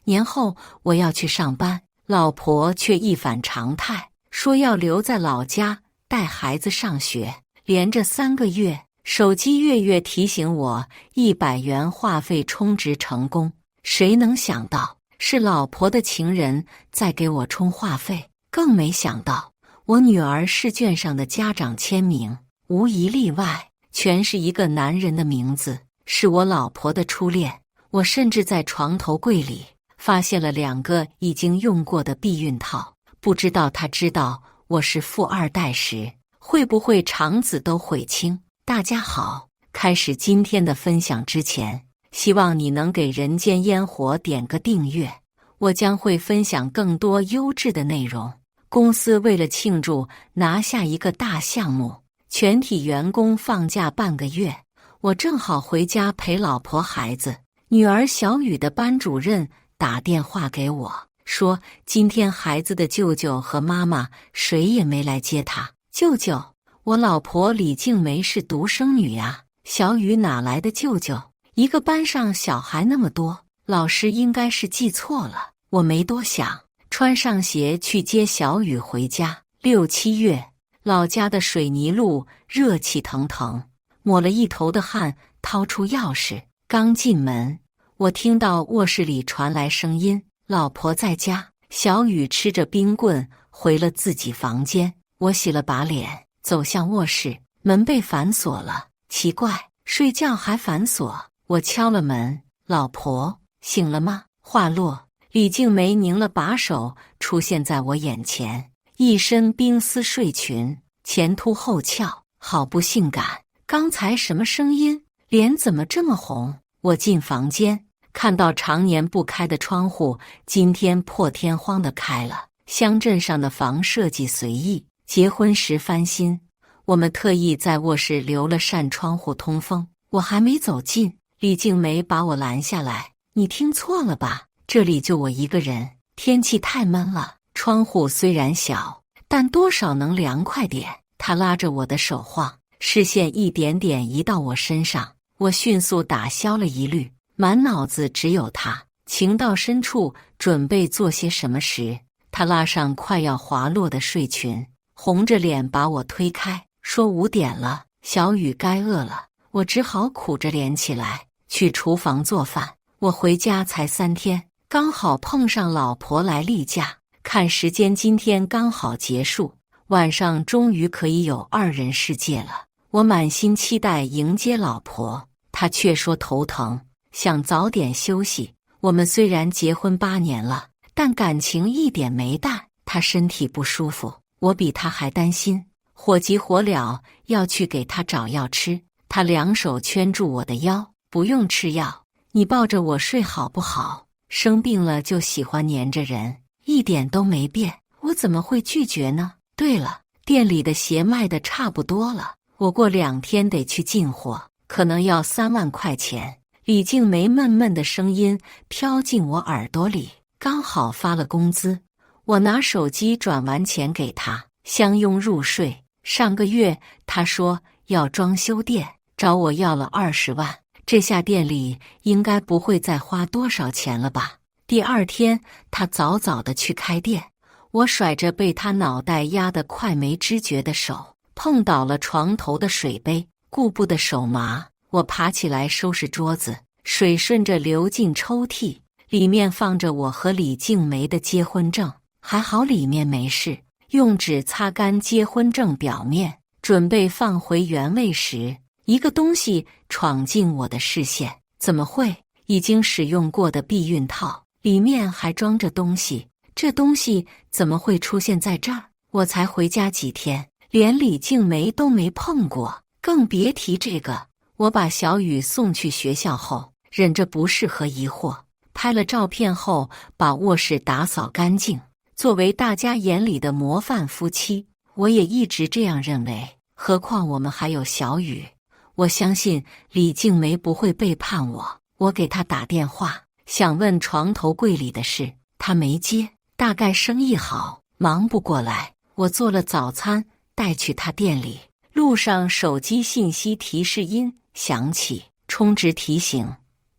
年后我要去上班，老婆却一反常态，说要留在老家带孩子上学。连着3个月，手机月月提醒我100元话费充值成功。谁能想到是老婆的情人在给我充话费？更没想到我女儿试卷上的家长签名，无一例外，全是一个男人的名字，是我老婆的初恋。我甚至在床头柜里发现了2个已经用过的避孕套，不知道他知道我是富二代时，会不会肠子都悔青？大家好，开始今天的分享之前，希望你能给人间烟火点个订阅，我将会分享更多优质的内容。公司为了庆祝拿下一个大项目，全体员工放假半个月，我正好回家陪老婆孩子。女儿小雨的班主任打电话给我，说今天孩子的舅舅和妈妈谁也没来接他。舅舅，我老婆李静梅是独生女呀，小雨哪来的舅舅？一个班上小孩那么多，老师应该是记错了。我没多想，穿上鞋去接小雨回家。6、7月，老家的水泥路热气腾腾，抹了一头的汗，掏出钥匙，刚进门，我听到卧室里传来声音，老婆在家。小雨吃着冰棍回了自己房间。我洗了把脸，走向卧室，门被反锁了。奇怪，睡觉还反锁。我敲了门，老婆，醒了吗？话落，李静梅拧了把手出现在我眼前，一身冰丝睡裙，前凸后翘，好不性感。刚才什么声音？脸怎么这么红？我进房间，看到常年不开的窗户，今天破天荒的开了。乡镇上的房设计随意，结婚时翻新，我们特意在卧室留了扇窗户通风。我还没走近，李静梅把我拦下来，你听错了吧？这里就我一个人，天气太闷了，窗户虽然小，但多少能凉快点。她拉着我的手晃，视线一点点移到我身上，我迅速打消了疑虑，满脑子只有她。情到深处，准备做些什么时，她拉上快要滑落的睡裙，红着脸把我推开，说5点了，小雨该饿了。我只好苦着脸起来，去厨房做饭。我回家才3天，刚好碰上老婆来例假，看时间今天刚好结束，晚上终于可以有2人世界了。我满心期待迎接老婆，她却说头疼，想早点休息。我们虽然结婚8年了，但感情一点没淡。她身体不舒服，我比她还担心，火急火燎要去给她找药吃。她2手圈住我的腰，不用吃药，你抱着我睡好不好？生病了就喜欢黏着人，一点都没变，我怎么会拒绝呢？对了，店里的鞋卖得差不多了，我过2天得去进货，可能要3万块钱。李静梅闷闷的声音飘进我耳朵里，刚好发了工资，我拿手机转完钱给她，相拥入睡。上个月她说要装修店，找我要了20万，这下店里应该不会再花多少钱了吧。第2天她早早的去开店，我甩着被她脑袋压得快没知觉的手，碰倒了床头的水杯，顾不得手麻，我爬起来收拾桌子，水顺着流进抽屉，里面放着我和李静梅的结婚证，还好里面没事，用纸擦干结婚证表面，准备放回原位时，一个东西闯进我的视线。怎么会？已经使用过的避孕套，里面还装着东西，这东西怎么会出现在这儿？我才回家几天，连李静梅都没碰过，更别提这个。我把小雨送去学校后，忍着不适和疑惑，拍了照片后把卧室打扫干净。作为大家眼里的模范夫妻，我也一直这样认为，何况我们还有小雨。我相信李静梅不会背叛我。我给她打电话，想问床头柜里的事，她没接，大概生意好，忙不过来。我做了早餐带去她店里，路上手机信息提示音响起，充值提醒：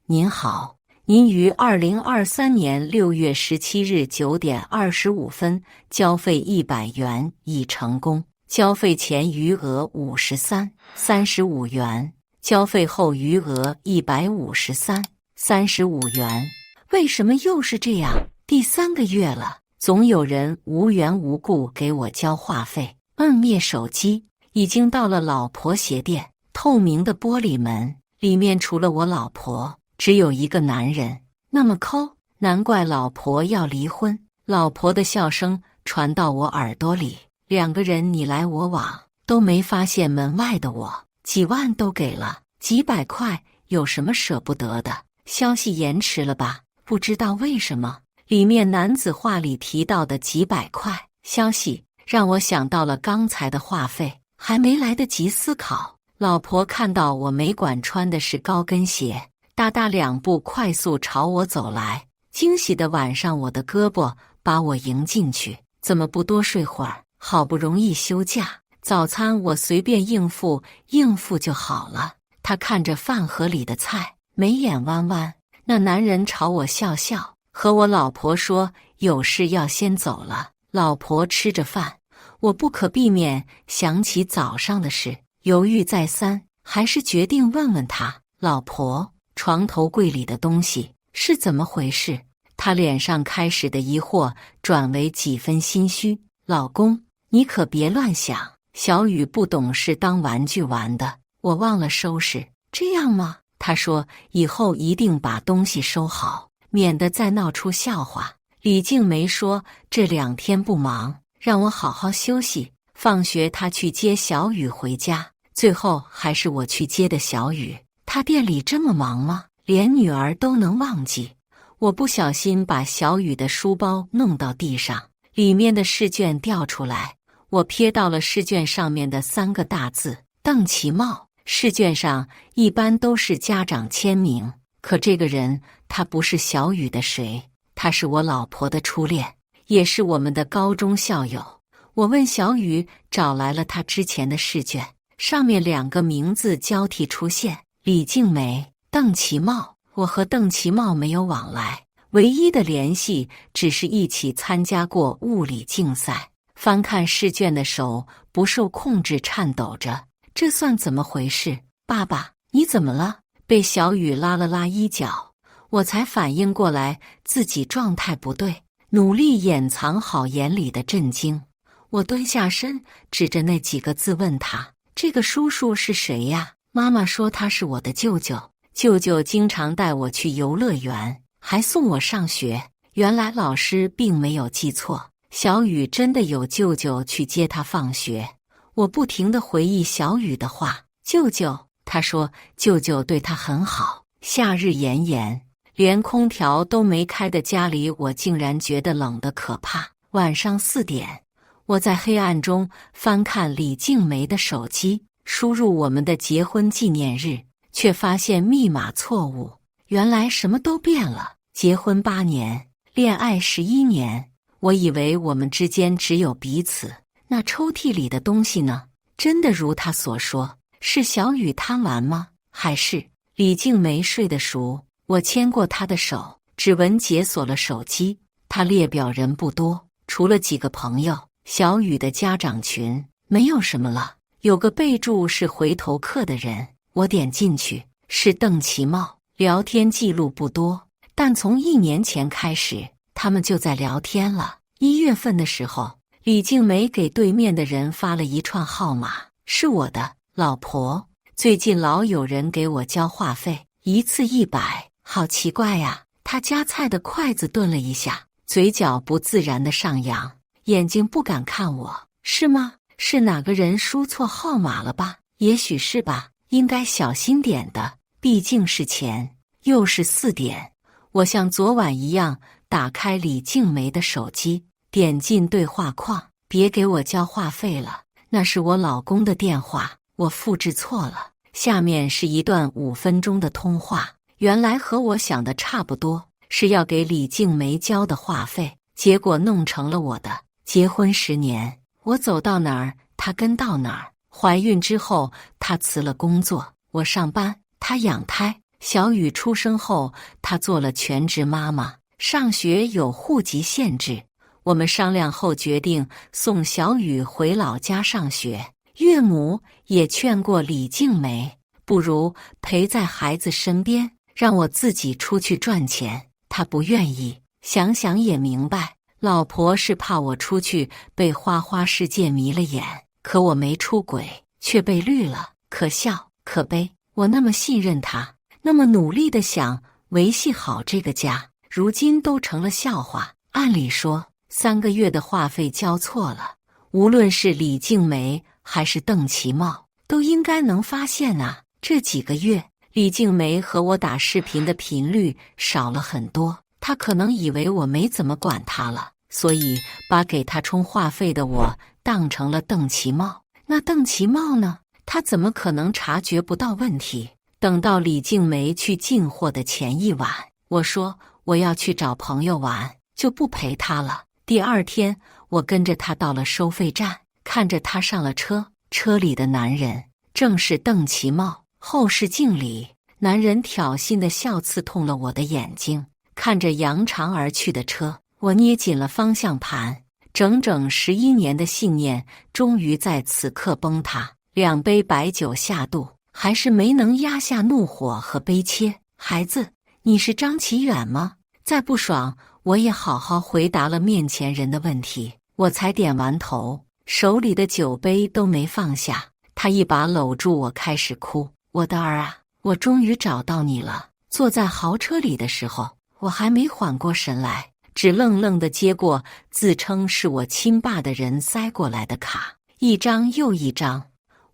您好，您于2023年6月17日9点25分交费100元已成功，交费前余额53.35元，交费后余额153.35元。为什么又是这样？第3个月了，总有人无缘无故给我交话费。灭手机，已经到了老婆鞋店，透明的玻璃门，里面除了我老婆，只有一个男人，那么抠，难怪老婆要离婚。老婆的笑声传到我耳朵里，两个人你来我往，都没发现门外的我。几万都给了，几百块有什么舍不得的？消息延迟了吧？不知道为什么，里面男子话里提到的几百块消息，让我想到了刚才的话费。还没来得及思考，老婆看到我没管穿的是高跟鞋，大大2步快速朝我走来，惊喜的挽上我的胳膊，把我迎进去。怎么不多睡会儿？好不容易休假，早餐我随便应付应付就好了。他看着饭盒里的菜，眉眼弯弯。那男人朝我笑笑，和我老婆说有事要先走了。老婆吃着饭，我不可避免想起早上的事，犹豫再三，还是决定问问他。老婆，床头柜里的东西是怎么回事？他脸上开始的疑惑转为几分心虚。老公，你可别乱想，小雨不懂事，当玩具玩的，我忘了收拾。这样吗？他说以后一定把东西收好，免得再闹出笑话。李静梅说这2天不忙，让我好好休息。放学他去接小雨回家，最后还是我去接的小雨。他店里这么忙吗？连女儿都能忘记。我不小心把小雨的书包弄到地上，里面的试卷掉出来，我瞥到了试卷上面的3个大字邓其茂。试卷上一般都是家长签名，可这个人他不是小雨的谁？他是我老婆的初恋，也是我们的高中校友。我问小雨找来了他之前的试卷，上面2个名字交替出现，李静梅、邓其茂。我和邓其茂没有往来，唯一的联系只是一起参加过物理竞赛。翻看试卷的手不受控制颤抖着，这算怎么回事？爸爸，你怎么了？被小雨拉了拉衣角，我才反应过来自己状态不对，努力掩藏好眼里的震惊。我蹲下身，指着那几个字问他：这个叔叔是谁呀？妈妈说他是我的舅舅，舅舅经常带我去游乐园，还送我上学。原来老师并没有记错，小雨真的有舅舅去接他放学。我不停地回忆小雨的话，舅舅，他说舅舅对他很好。夏日炎炎，连空调都没开的家里，我竟然觉得冷得可怕。晚上4点，我在黑暗中翻看李静梅的手机，输入我们的结婚纪念日，却发现密码错误。原来什么都变了，结婚8年，恋爱11年，我以为我们之间只有彼此。那抽屉里的东西呢？真的如他所说，是小雨贪玩吗？还是李静梅睡得熟？我牵过她的手，指纹解锁了手机。她列表人不多，除了几个朋友，小雨的家长群没有什么了。有个备注是回头客的人，我点进去，是邓其茂。聊天记录不多，但从1年前开始，他们就在聊天了。1月份的时候，李静梅给对面的人发了一串号码，是我的老婆。最近老有人给我交话费，一次100，好奇怪呀。他夹菜的筷子顿了一下，嘴角不自然的上扬，眼睛不敢看我。是吗？是哪个人输错号码了吧？也许是吧，应该小心点的，毕竟是钱。又是4点，我像昨晚一样打开李静梅的手机，点进对话框，别给我交话费了，那是我老公的电话，我复制错了。下面是一段5分钟的通话，原来和我想的差不多，是要给李静梅交的话费，结果弄成了我的。结婚10年，我走到哪儿，他跟到哪儿。怀孕之后，他辞了工作，我上班，他养胎。小雨出生后，她做了全职妈妈，上学有户籍限制。我们商量后决定送小雨回老家上学。岳母也劝过李静梅，不如陪在孩子身边，让我自己出去赚钱。她不愿意，想想也明白，老婆是怕我出去被花花世界迷了眼。可我没出轨，却被绿了，可笑可悲。我那么信任她，那么努力地想维系好这个家，如今都成了笑话。按理说3个月的话费交错了，无论是李静梅还是邓其茂，都应该能发现啊。这几个月，李静梅和我打视频的频率少了很多，她可能以为我没怎么管她了，所以把给她充话费的我当成了邓其茂。那邓其茂呢？他怎么可能察觉不到问题？等到李静梅去进货的前一晚，我说我要去找朋友玩，就不陪她了。第二天，我跟着她到了收费站，看着她上了车，车里的男人正是邓其茂。后视镜里，男人挑衅的笑刺痛了我的眼睛。看着扬长而去的车，我捏紧了方向盘。整整11年的信念终于在此刻崩塌。2杯白酒下肚，还是没能压下怒火和悲切。孩子，你是张启远吗？再不爽，我也好好回答了面前人的问题。我才点完头，手里的酒杯都没放下，他一把搂住我，开始哭。我的儿啊，我终于找到你了。坐在豪车里的时候，我还没缓过神来，只愣愣地接过自称是我亲爸的人塞过来的卡，一张又一张。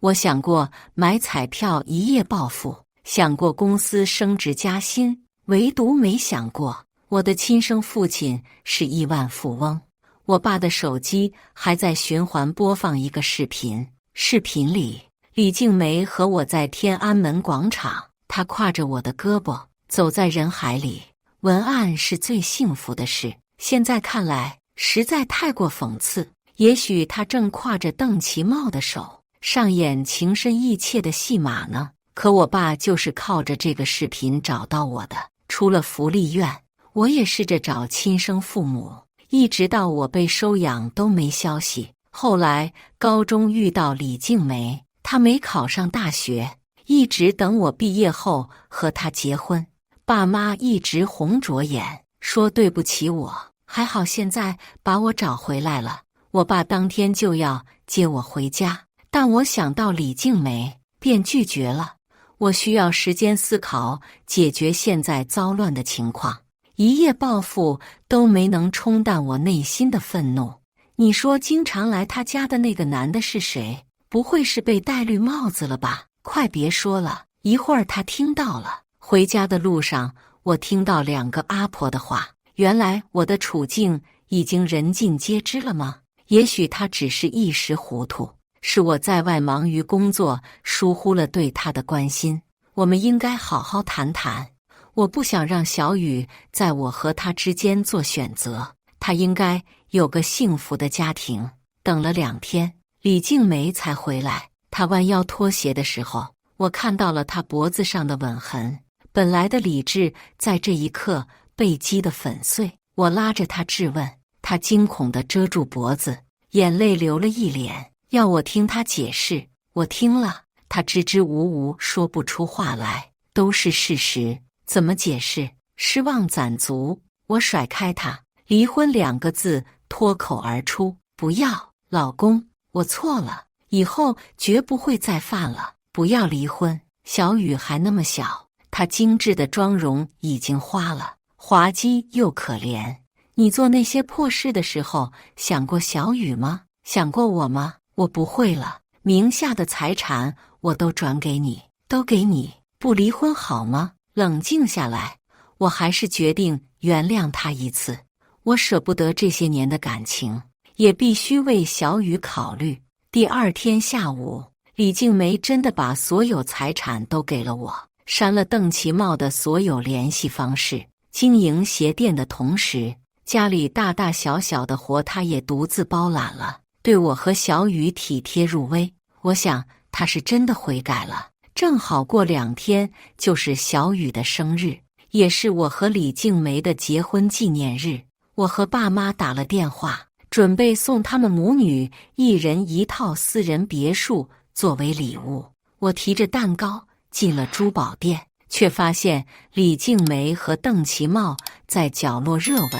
我想过买彩票一夜暴富，想过公司升职加薪，唯独没想过我的亲生父亲是亿万富翁。我爸的手机还在循环播放一个视频，视频里李静梅和我在天安门广场，她挎着我的胳膊走在人海里。文案是最幸福的事，现在看来实在太过讽刺。也许她正挎着邓其茂的手，上演情深意切的戏码呢。可我爸就是靠着这个视频找到我的。出了福利院，我也试着找亲生父母，一直到我被收养都没消息。后来高中遇到李静梅，她没考上大学，一直等我毕业后和她结婚。爸妈一直红着眼，说对不起我，还好现在把我找回来了。我爸当天就要接我回家，但我想到李静梅，便拒绝了。我需要时间思考解决现在糟乱的情况，一夜暴富都没能冲淡我内心的愤怒。你说经常来他家的那个男的是谁？不会是被戴绿帽子了吧？快别说了，一会儿他听到了。回家的路上，我听到2个阿婆的话，原来我的处境已经人尽皆知了吗？也许他只是一时糊涂，是我在外忙于工作，疏忽了对他的关心。我们应该好好谈谈。我不想让小雨在我和他之间做选择，他应该有个幸福的家庭。等了2天，李静梅才回来。她弯腰脱鞋的时候，我看到了她脖子上的吻痕。本来的理智在这一刻被击得粉碎。我拉着她质问，她惊恐地遮住脖子，眼泪流了一脸，要我听她解释。我听了，她支支吾吾说不出话来，都是事实，怎么解释？失望攒足，我甩开她，离婚2个字脱口而出。不要，老公，我错了，以后绝不会再犯了。不要离婚。小雨还那么小，她精致的妆容已经花了，滑稽又可怜。你做那些破事的时候，想过小雨吗？想过我吗？我不会了。名下的财产我都转给你，都给你，不离婚好吗？冷静下来，我还是决定原谅他一次。我舍不得这些年的感情，也必须为小雨考虑。第2天下午，李静梅真的把所有财产都给了我，删了邓其茂的所有联系方式。经营鞋店的同时，家里大大小小的活她也独自包揽了，对我和小雨体贴入微。我想她是真的悔改了，正好过2天就是小雨的生日，也是我和李静梅的结婚纪念日。我和爸妈打了电话，准备送他们母女一人1套私人别墅作为礼物。我提着蛋糕进了珠宝店，却发现李静梅和邓其茂在角落热吻，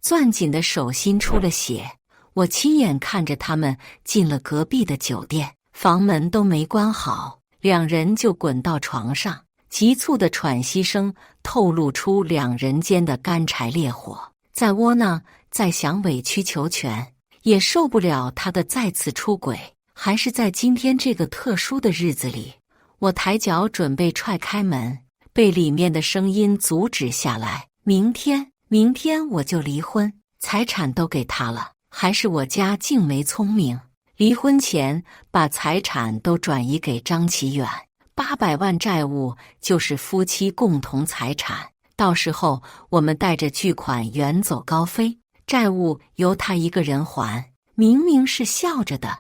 攥紧的手心出了血。我亲眼看着他们进了隔壁的酒店，房门都没关好，两人就滚到床上，急促的喘息声透露出两人间的干柴烈火。再窝囊，再想委曲求全，也受不了他的再次出轨。还是在今天这个特殊的日子里，我抬脚准备踹开门，被里面的声音阻止下来。明天我就离婚，财产都给他了。还是我家静梅聪明，离婚前把财产都转移给张其远，800万债务就是夫妻共同财产。到时候我们带着巨款远走高飞，债务由他一个人还。明明是笑着的，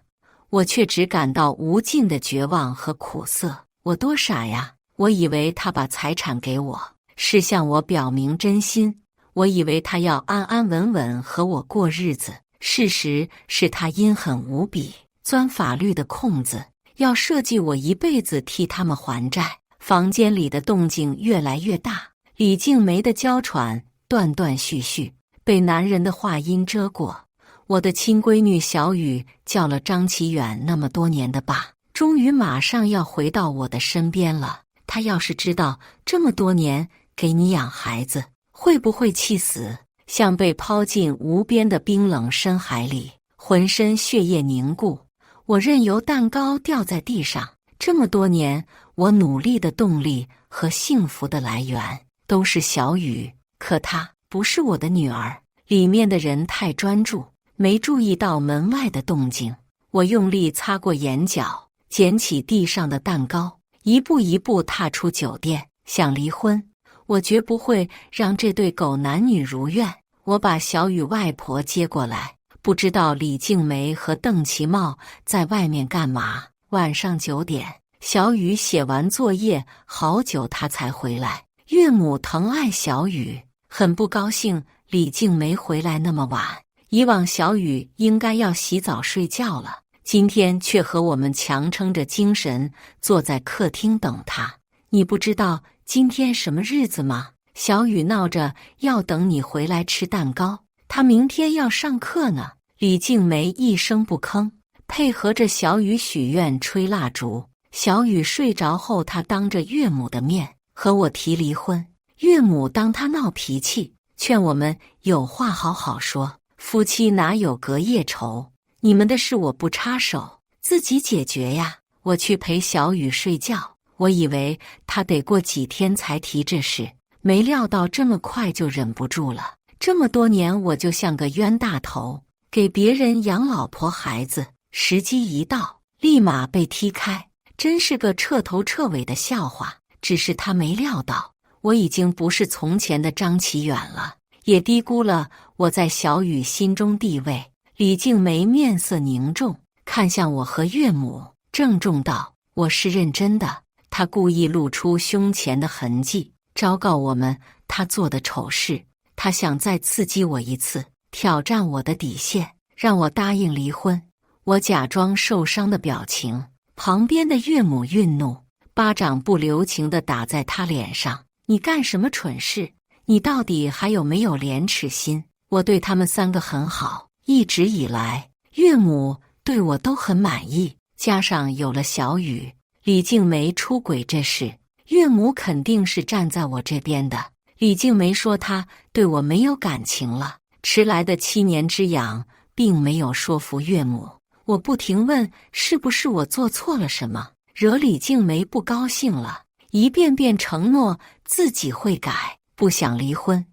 我却只感到无尽的绝望和苦涩。我多傻呀！我以为他把财产给我，是向我表明真心。我以为他要安安稳稳和我过日子，事实是他阴狠无比，钻法律的空子，要设计我一辈子替他们还债。房间里的动静越来越大，李静梅的娇喘断断续续，被男人的话音遮过。我的亲闺女小雨叫了张其远那么多年的爸，终于马上要回到我的身边了。他要是知道这么多年给你养孩子，会不会气死？像被抛进无边的冰冷深海里，浑身血液凝固。我任由蛋糕掉在地上。这么多年，我努力的动力和幸福的来源都是小雨，可她不是我的女儿。里面的人太专注，没注意到门外的动静。我用力擦过眼角，捡起地上的蛋糕，一步一步踏出酒店。想离婚，我绝不会让这对狗男女如愿。我把小雨外婆接过来，不知道李静梅和邓其茂在外面干嘛。晚上9点，小雨写完作业，好久她才回来。岳母疼爱小雨，很不高兴李静梅回来那么晚。以往小雨应该要洗澡睡觉了，今天却和我们强撑着精神坐在客厅等她。你不知道今天什么日子吗？小雨闹着要等你回来吃蛋糕，她明天要上课呢。李静梅一声不吭，配合着小雨许愿吹蜡烛。小雨睡着后，她当着岳母的面和我提离婚。岳母当她闹脾气，劝我们有话好好说，夫妻哪有隔夜仇？你们的事我不插手，自己解决呀。我去陪小雨睡觉，我以为她得过几天才提这事，没料到这么快就忍不住了。这么多年我就像个冤大头，给别人养老婆孩子，时机一到立马被踢开，真是个彻头彻尾的笑话。只是他没料到我已经不是从前的张其远了，也低估了我在小雨心中地位。李静梅面色凝重，看向我和岳母，郑重道：我是认真的。她故意露出胸前的痕迹，昭告我们她做的丑事。她想再刺激我一次，挑战我的底线，让我答应离婚。我假装受伤的表情，旁边的岳母愠怒，巴掌不留情地打在他脸上。你干什么蠢事？你到底还有没有廉耻心？我对他们3个很好，一直以来岳母对我都很满意，加上有了小雨，李静梅出轨这事，岳母肯定是站在我这边的。李静梅说她对我没有感情了，迟来的7年之痒并没有说服岳母。我不停问是不是我做错了什么，惹李静梅不高兴了，一遍遍承诺自己会改，不想离婚。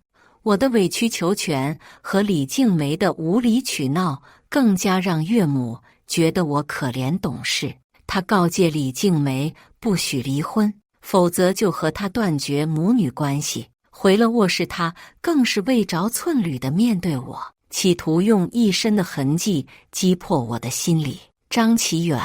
我的委曲求全和李静梅的无理取闹更加让岳母觉得我可怜懂事。她告诫李静梅不许离婚，否则就和她断绝母女关系。回了卧室，她更是未着寸缕地面对我，企图用一身的痕迹击破我的心理。张其远，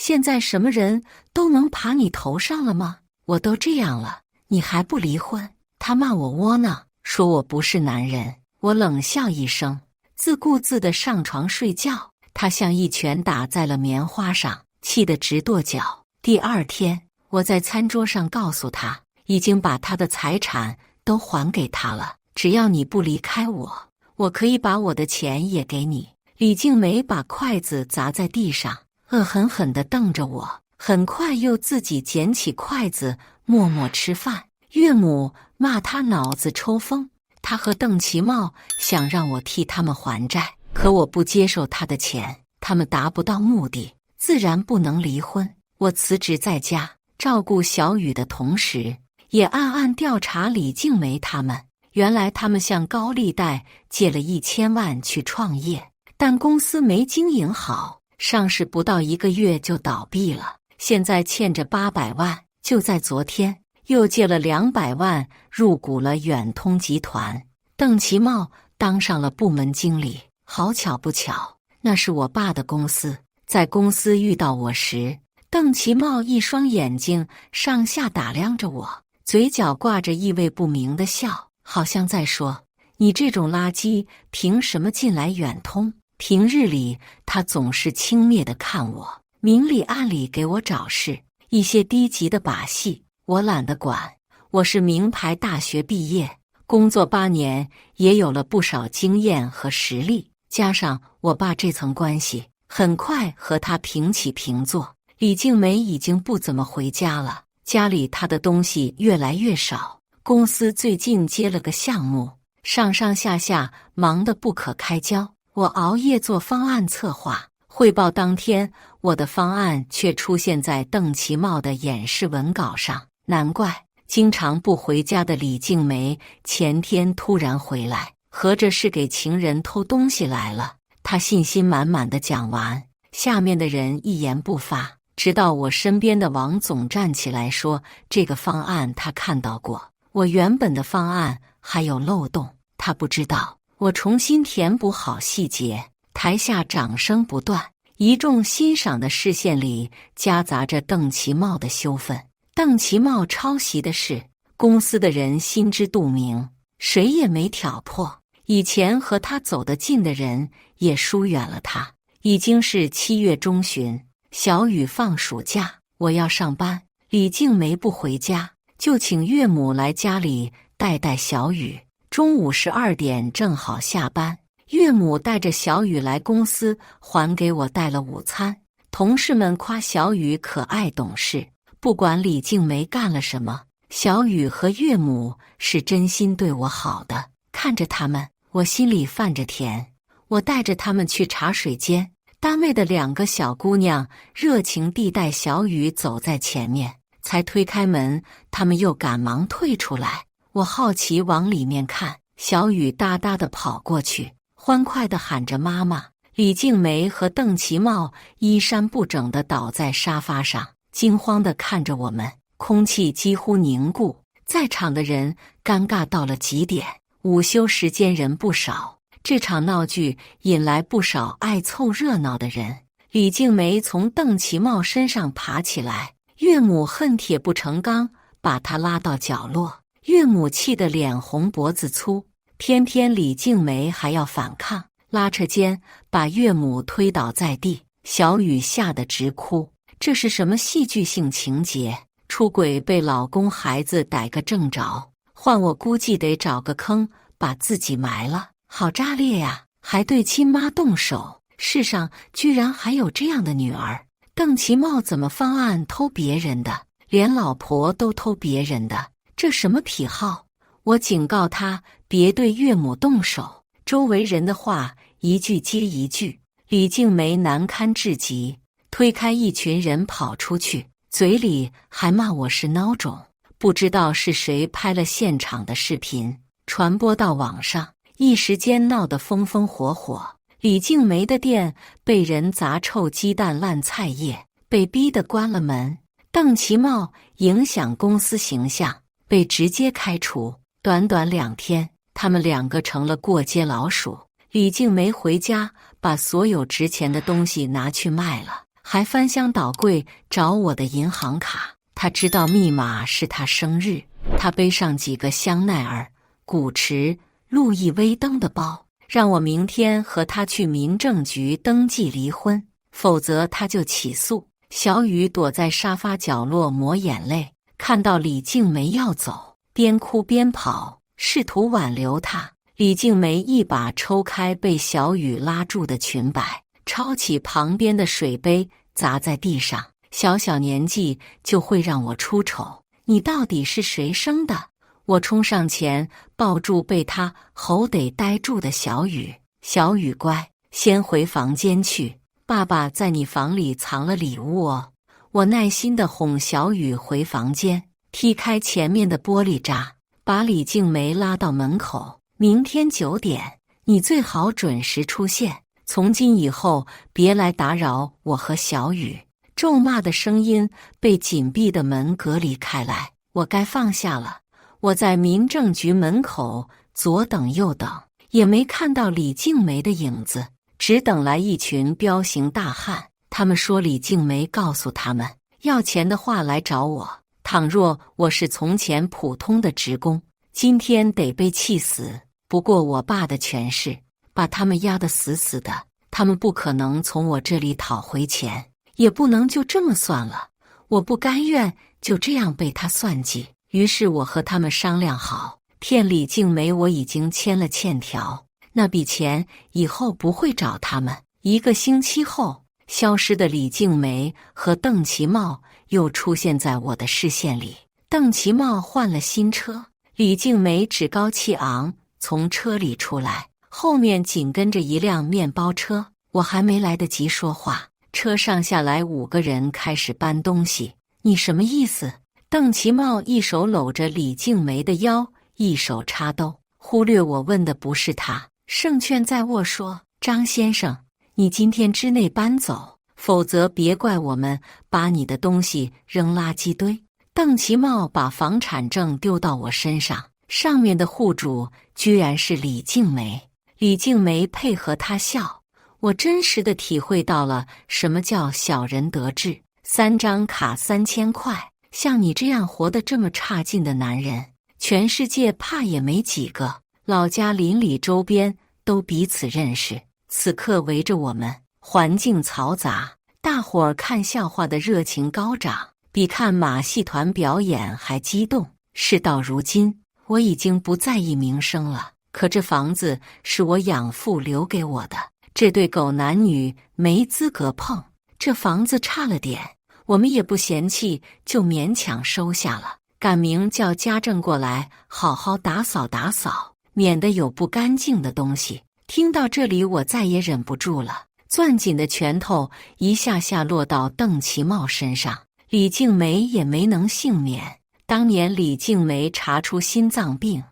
现在什么人都能爬你头上了吗？我都这样了，你还不离婚？他骂我窝囊，说我不是男人。我冷笑一声，自顾自地上床睡觉。他像一拳打在了棉花上，气得直跺脚。第二天，我在餐桌上告诉他，已经把他的财产都还给他了，只要你不离开我，我可以把我的钱也给你。李静梅把筷子砸在地上，恶狠狠地瞪着我，很快又自己捡起筷子默默吃饭。岳母骂他脑子抽风，他和邓其茂想让我替他们还债，可我不接受他的钱，他们达不到目的，自然不能离婚。我辞职在家照顾小雨的同时，也暗暗调查李静梅他们。原来他们向高利贷借了1000万去创业，但公司没经营好，上市不到1个月就倒闭了，现在欠着800万。就在昨天又借了200万入股了远通集团，邓其茂当上了部门经理。好巧不巧，那是我爸的公司。在公司遇到我时，邓其茂一双眼睛上下打量着我，嘴角挂着意味不明的笑，好像在说，你这种垃圾凭什么进来远通？平日里他总是轻蔑地看我，明里暗里给我找事，一些低级的把戏我懒得管。我是名牌大学毕业，工作8年，也有了不少经验和实力，加上我爸这层关系，很快和他平起平坐。李静梅已经不怎么回家了，家里她的东西越来越少。公司最近接了个项目，上上下下忙得不可开交。我熬夜做方案策划，汇报当天，我的方案却出现在邓其茂的演示文稿上。难怪经常不回家的李静梅前天突然回来，合着是给情人偷东西来了。她信心满满的讲完，下面的人一言不发，直到我身边的王总站起来说，这个方案他看到过，我原本的方案还有漏洞，他不知道。我重新填补好细节，台下掌声不断，一众欣赏的视线里夹杂着邓其茂的羞愤。邓其茂抄袭的事，公司的人心知肚明，谁也没挑破。以前和他走得近的人也疏远了他。已经是7月中旬，小雨放暑假，我要上班，李静梅不回家，就请岳母来家里带带小雨。中午12点正好下班，岳母带着小雨来公司，还给我带了午餐。同事们夸小雨可爱懂事，不管李静梅干了什么，小雨和岳母是真心对我好的。看着他们，我心里泛着甜。我带着他们去茶水间，单位的2个小姑娘热情地带小雨走在前面，才推开门，他们又赶忙退出来。我好奇往里面看，小雨哒哒地跑过去，欢快地喊着妈妈。李静梅和邓其茂衣衫不整地倒在沙发上，惊慌地看着我们，空气几乎凝固，在场的人尴尬到了极点。午休时间人不少，这场闹剧引来不少爱凑热闹的人。李静梅从邓其茂身上爬起来，岳母恨铁不成钢，把她拉到角落。岳母气得脸红脖子粗，偏偏李静梅还要反抗，拉扯间把岳母推倒在地。小雨吓得直哭，这是什么戏剧性情节？出轨被老公孩子逮个正着，换我估计得找个坑把自己埋了。好炸裂呀！还对亲妈动手，世上居然还有这样的女儿。邓其茂怎么方案偷别人的，连老婆都偷别人的，这什么癖好？我警告他别对岳母动手。周围人的话一句接一句，李静梅难堪至极，推开一群人跑出去，嘴里还骂我是孬种。不知道是谁拍了现场的视频，传播到网上，一时间闹得风风火火。李静梅的店被人砸臭鸡蛋烂菜叶，被逼得关了门。邓其茂影响公司形象，被直接开除。短短2天，他们2个成了过街老鼠。李静梅回家把所有值钱的东西拿去卖了，还翻箱倒柜找我的银行卡。他知道密码是他生日，他背上几个香奈儿、古驰、路易威登的包，让我明天和他去民政局登记离婚，否则他就起诉。小雨躲在沙发角落抹眼泪，看到李静梅要走，边哭边跑，试图挽留她。李静梅一把抽开被小雨拉住的裙摆，抄起旁边的水杯砸在地上。小小年纪就会让我出丑，你到底是谁生的？我冲上前抱住被他吼得呆住的小雨。小雨乖，先回房间去，爸爸在你房里藏了礼物哦。我耐心地哄小雨回房间，踢开前面的玻璃渣，把李静梅拉到门口。明天9点，你最好准时出现。从今以后，别来打扰我和小雨。咒骂的声音被紧闭的门隔离开来。我该放下了。我在民政局门口左等右等，也没看到李静梅的影子，只等来一群彪形大汉。他们说李静梅告诉他们，要钱的话来找我。倘若我是从前普通的职工，今天得被气死。不过我爸的权势把他们压得死死的，他们不可能从我这里讨回钱。也不能就这么算了，我不甘愿就这样被他算计。于是我和他们商量好，骗李静梅我已经签了欠条，那笔钱以后不会找他们。1个星期后，消失的李静梅和邓其茂又出现在我的视线里。邓其茂换了新车，李静梅趾高气昂从车里出来，后面紧跟着一辆面包车。我还没来得及说话，车上下来5个人开始搬东西。你什么意思？邓其茂一手搂着李静梅的腰，一手插兜，忽略我问的不是他。胜券在握说，张先生，你今天之内搬走，否则别怪我们把你的东西扔垃圾堆。邓其茂把房产证丢到我身上，上面的户主居然是李静梅。李静梅配合他笑，我真实的体会到了什么叫小人得志。3张卡3000块，像你这样活得这么差劲的男人，全世界怕也没几个。老家邻里周边都彼此认识，此刻围着我们，环境嘈杂，大伙儿看笑话的热情高涨，比看马戏团表演还激动。事到如今，我已经不在意名声了，可这房子是我养父留给我的，这对狗男女没资格碰。这房子差了点，我们也不嫌弃，就勉强收下了。赶明叫家政过来好好打扫打扫，免得有不干净的东西。听到这里，我再也忍不住了，攥紧的拳头一下下落到邓其茂身上。李静梅也没能幸免。当年李静梅查出心脏病，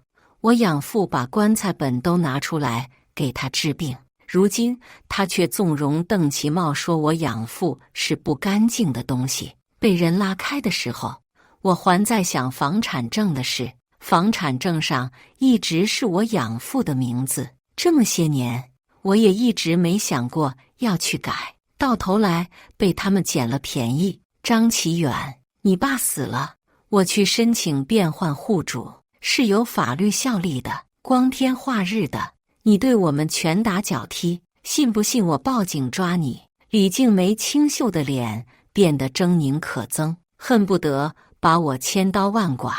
我养父把棺材本都拿出来给她治病。如今他却纵容邓其茂说我养父是不干净的东西。被人拉开的时候，我还在想房产证的事。房产证上一直是我养父的名字，这么些年我也一直没想过要去改，到头来被他们捡了便宜。张其远，你爸死了，我去申请变换户主是有法律效力的，光天化日的你对我们拳打脚踢，信不信我报警抓你？李静梅清秀的脸变得狰狞可憎，恨不得把我千刀万剐。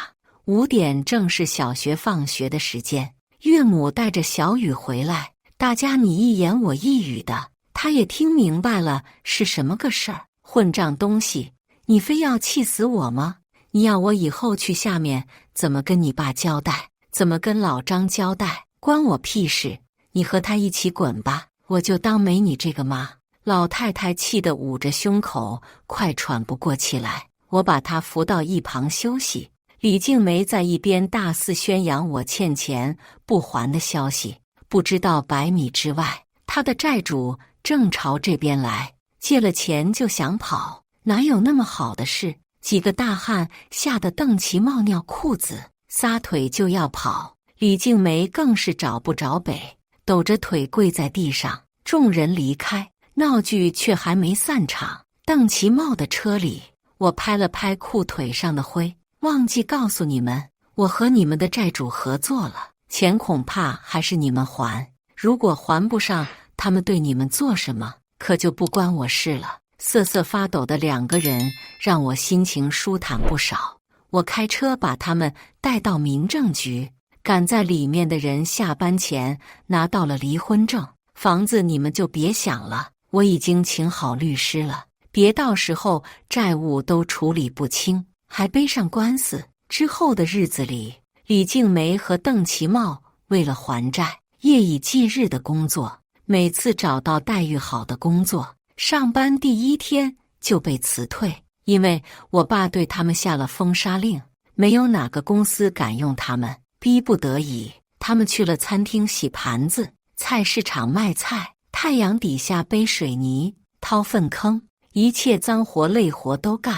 5点正是小学放学的时间，岳母带着小雨回来，大家你一言我一语的，她也听明白了是什么个事儿。混账东西，你非要气死我吗？你要我以后去下面怎么跟你爸交代，怎么跟老张交代？关我屁事！你和他一起滚吧，我就当没你这个妈。老太太气得捂着胸口，快喘不过气来。我把她扶到一旁休息。李静梅在一边大肆宣扬我欠钱不还的消息。不知道100米之外，她的债主正朝这边来，借了钱就想跑，哪有那么好的事？几个大汉吓得邓其茂尿裤子，撒腿就要跑。李静梅更是找不着北，抖着腿跪在地上。众人离开，闹剧却还没散场。邓其茂的车里，我拍了拍裤腿上的灰，忘记告诉你们，我和你们的债主合作了，钱恐怕还是你们还。如果还不上，他们对你们做什么，可就不关我事了。瑟瑟发抖的两个人让我心情舒坦不少。我开车把他们带到民政局，赶在里面的人下班前拿到了离婚证。房子你们就别想了，我已经请好律师了，别到时候债务都处理不清，还背上官司。之后的日子里，李静梅和邓其茂为了还债，夜以继日的工作，每次找到待遇好的工作，上班第一天就被辞退，因为我爸对他们下了封杀令，没有哪个公司敢用他们。逼不得已，他们去了餐厅洗盘子，菜市场卖菜，太阳底下背水泥，掏粪坑，一切脏活累活都干。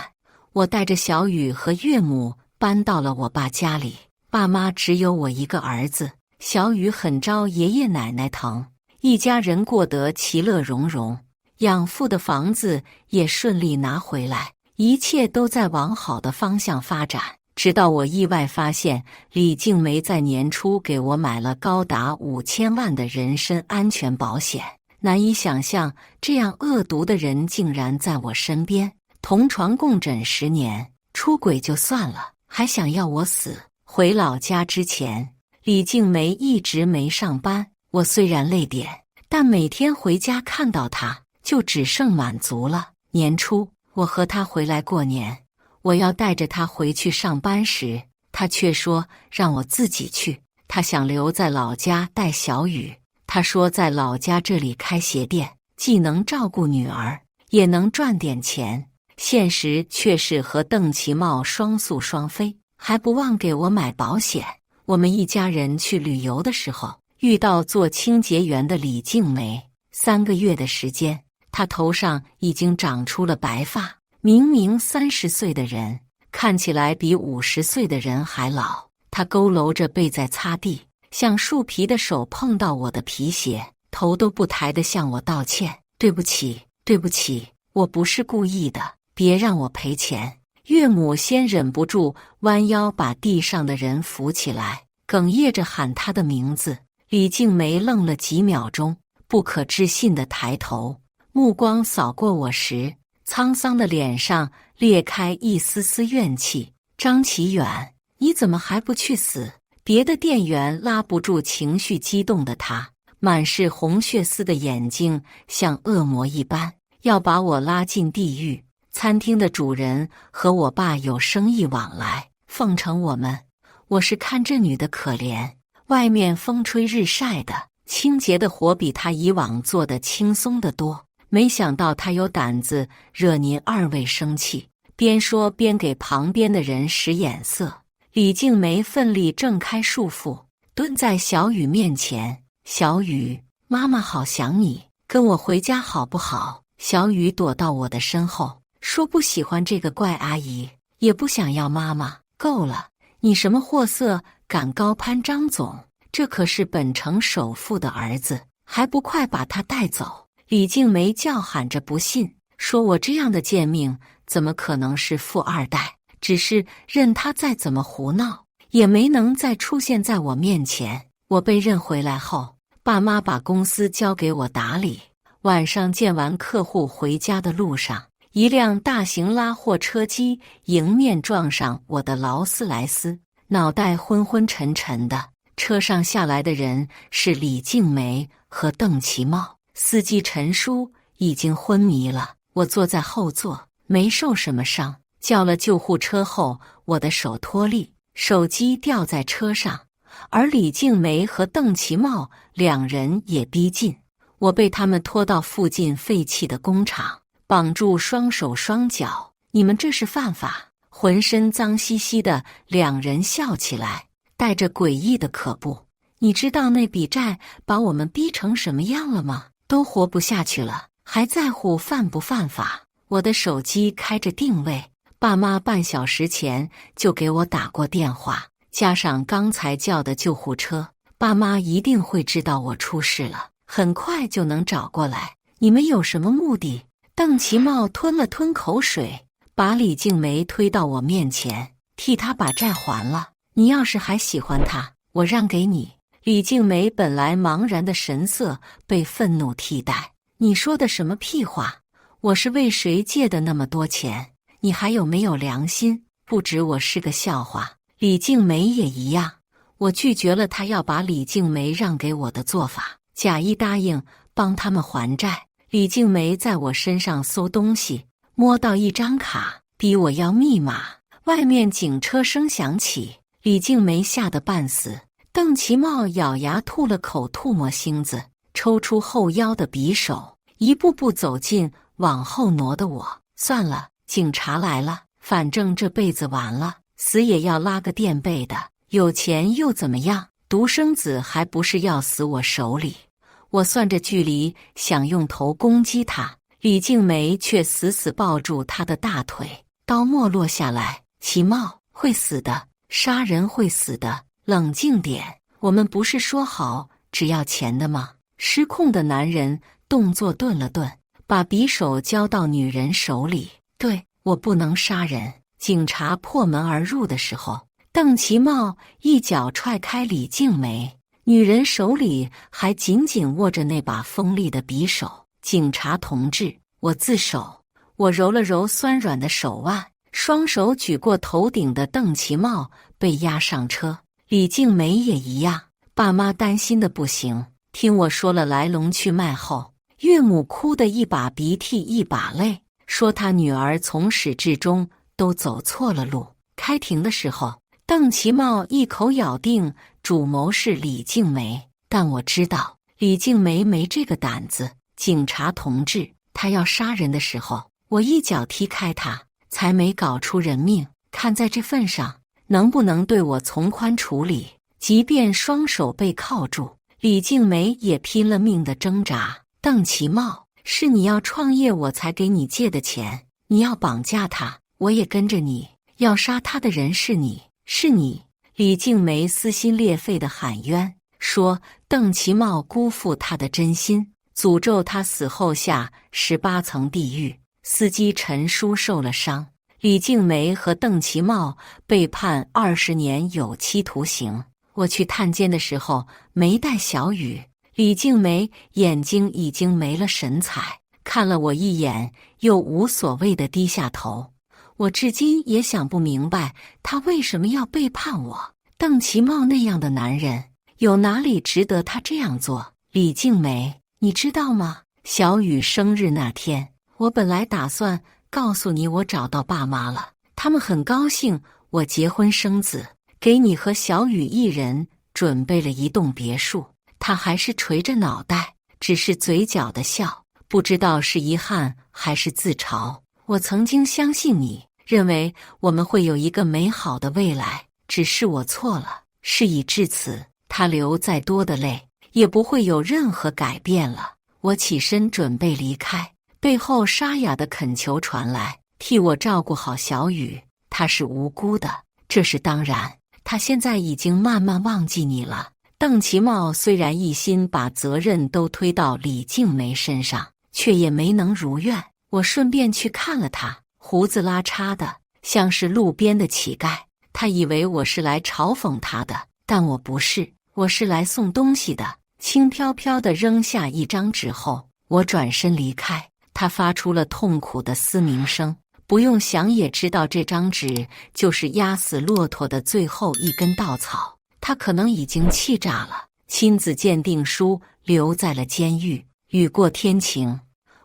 我带着小雨和岳母搬到了我爸家里，爸妈只有我一个儿子，小雨很招爷爷奶奶疼，一家人过得其乐融融，养父的房子也顺利拿回来，一切都在往好的方向发展。直到我意外发现，李静梅在年初给我买了高达5000万的人身安全保险。难以想象，这样恶毒的人竟然在我身边，同床共枕10年，出轨就算了，还想要我死。回老家之前，李静梅一直没上班。我虽然累点，但每天回家看到她，就只剩满足了。年初，我和她回来过年。我要带着他回去上班时，他却说让我自己去。他想留在老家带小雨。他说在老家这里开鞋店，既能照顾女儿，也能赚点钱。现实却是和邓其茂双宿双飞，还不忘给我买保险。我们一家人去旅游的时候，遇到做清洁员的李静梅。3个月的时间，她头上已经长出了白发。明明30岁的人，看起来比50岁的人还老。他佝偻着背在擦地，像树皮的手碰到我的皮鞋，头都不抬地向我道歉：“对不起，对不起，我不是故意的，别让我赔钱。”岳母先忍不住弯腰把地上的人扶起来，哽咽着喊他的名字。李静梅愣了几秒钟，不可置信地抬头，目光扫过我时，沧桑的脸上裂开一丝丝怨气。张其远，你怎么还不去死？别的店员拉不住情绪激动的他，满是红血丝的眼睛像恶魔一般，要把我拉进地狱。餐厅的主人和我爸有生意往来，奉承我们。我是看这女的可怜，外面风吹日晒的，清洁的活比她以往做得轻松得多。没想到他有胆子惹您2位生气，边说边给旁边的人使眼色。李静梅奋力挣开束缚，蹲在小雨面前：“小雨，妈妈好想你，跟我回家好不好？”小雨躲到我的身后，说不喜欢这个怪阿姨，也不想要妈妈。够了，你什么货色敢高攀张总？这可是本城首富的儿子，还不快把他带走！李静梅叫喊着不信，说我这样的贱命怎么可能是富2代？只是任他再怎么胡闹，也没能再出现在我面前。我被认回来后，爸妈把公司交给我打理。晚上见完客户回家的路上，一辆大型拉货车机迎面撞上我的劳斯莱斯，脑袋昏昏沉沉的。车上下来的人是李静梅和邓其茂。司机陈叔已经昏迷了，我坐在后座，没受什么伤。叫了救护车后，我的手脱力，手机掉在车上，而李静梅和邓其茂2人也逼近。我被他们拖到附近废弃的工厂，绑住双手双脚。你们这是犯法！浑身脏兮兮的2人笑起来，带着诡异的可怖。你知道那笔债把我们逼成什么样了吗？都活不下去了，还在乎犯不犯法？我的手机开着定位，爸妈半小时前就给我打过电话，加上刚才叫的救护车，爸妈一定会知道我出事了，很快就能找过来。你们有什么目的？邓其茂吞了吞口水，把李静梅推到我面前，替她把债还了。你要是还喜欢他，我让给你。李静梅本来茫然的神色被愤怒替代。你说的什么屁话？我是为谁借的那么多钱？你还有没有良心？不止我是个笑话，李静梅也一样。我拒绝了他要把李静梅让给我的做法，假意答应帮他们还债。李静梅在我身上搜东西，摸到一张卡，逼我要密码。外面警车声响起，李静梅吓得半死。邓其茂咬牙吐了口吐沫星子，抽出后腰的匕首，一步步走近往后挪的我。算了，警察来了，反正这辈子完了，死也要拉个垫背的。有钱又怎么样？独生子还不是要死我手里？我算着距离，想用头攻击他，李静梅却死死抱住他的大腿，刀没落下来。其茂，会死的，杀人会死的，冷静点，我们不是说好只要钱的吗？失控的男人动作顿了顿，把匕首交到女人手里。对，我不能杀人。警察破门而入的时候，邓其茂一脚踹开李静梅，女人手里还紧紧握着那把锋利的匕首。警察同志，我自首。我揉了揉酸软的手腕，双手举过头顶的邓其茂被押上车，李静梅也一样。爸妈担心的不行，听我说了来龙去脉后，岳母哭得一把鼻涕一把泪，说她女儿从始至终都走错了路。开庭的时候，邓其茂一口咬定主谋是李静梅，但我知道李静梅没这个胆子。警察同志，他要杀人的时候，我一脚踢开他，才没搞出人命。看在这份上，能不能对我从宽处理？即便双手被铐住，李静梅也拼了命的挣扎。邓其茂，是你要创业我才给你借的钱，你要绑架他，我也跟着你。要杀他的人是你，是你！李静梅撕心裂肺的喊冤，说邓其茂辜负她的真心，诅咒她死后下18层地狱。司机陈叔受了伤，李静梅和邓其茂被判20年有期徒刑。我去探监的时候没带小雨，李静梅眼睛已经没了神采，看了我一眼，又无所谓的低下头。我至今也想不明白，他为什么要背叛我。邓其茂那样的男人，有哪里值得他这样做？李静梅，你知道吗？小雨生日那天，我本来打算告诉你我找到爸妈了，他们很高兴我结婚生子，给你和小雨一人准备了一栋别墅。他还是垂着脑袋，只是嘴角的笑，不知道是遗憾还是自嘲。我曾经相信你，认为我们会有一个美好的未来，只是我错了。事已至此，他流再多的泪也不会有任何改变了。我起身准备离开，背后沙哑的恳求传来，替我照顾好小雨，她是无辜的，这是当然。她现在已经慢慢忘记你了。邓其茂虽然一心把责任都推到李静梅身上，却也没能如愿。我顺便去看了他，胡子拉碴的，像是路边的乞丐。他以为我是来嘲讽他的，但我不是，我是来送东西的。轻飘飘地扔下一张纸后，我转身离开。他发出了痛苦的嘶鸣声，不用想也知道这张纸就是压死骆驼的最后一根稻草。他可能已经气炸了。亲子鉴定书留在了监狱。雨过天晴，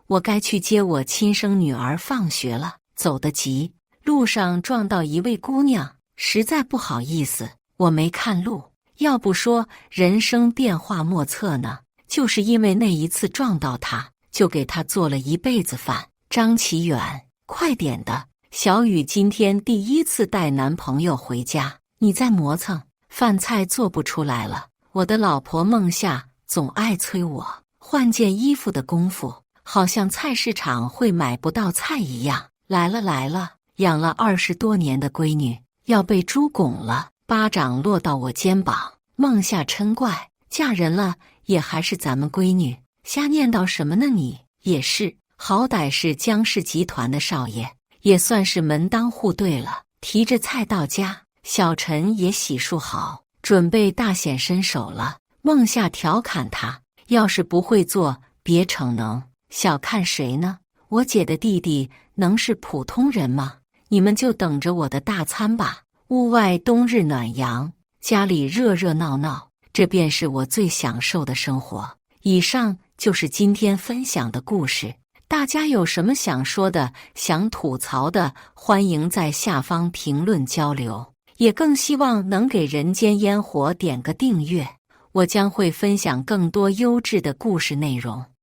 我该去接我亲生女儿放学了，走得急，路上撞到一位姑娘，实在不好意思，我没看路，要不说人生变化莫测呢，就是因为那一次撞到她，就给她做了一辈子饭。张启远，快点的，小雨今天第一次带男朋友回家，你再磨蹭，饭菜做不出来了。我的老婆孟夏总爱催我，换件衣服的功夫，好像菜市场会买不到菜一样。来了来了，养了20多年的闺女要被猪拱了，巴掌落到我肩膀。孟夏嗔怪，嫁人了也还是咱们闺女，瞎念叨什么呢你？也是，好歹是江氏集团的少爷，也算是门当户对了。提着菜到家，小陈也洗漱好，准备大显身手了。孟夏调侃他：“要是不会做，别逞能，小看谁呢？我姐的弟弟能是普通人吗？你们就等着我的大餐吧。”屋外冬日暖阳，家里热热闹闹，这便是我最享受的生活。以上就是今天分享的故事。大家有什么想说的、想吐槽的，欢迎在下方评论交流。也更希望能给人间烟火点个订阅，我将会分享更多优质的故事内容。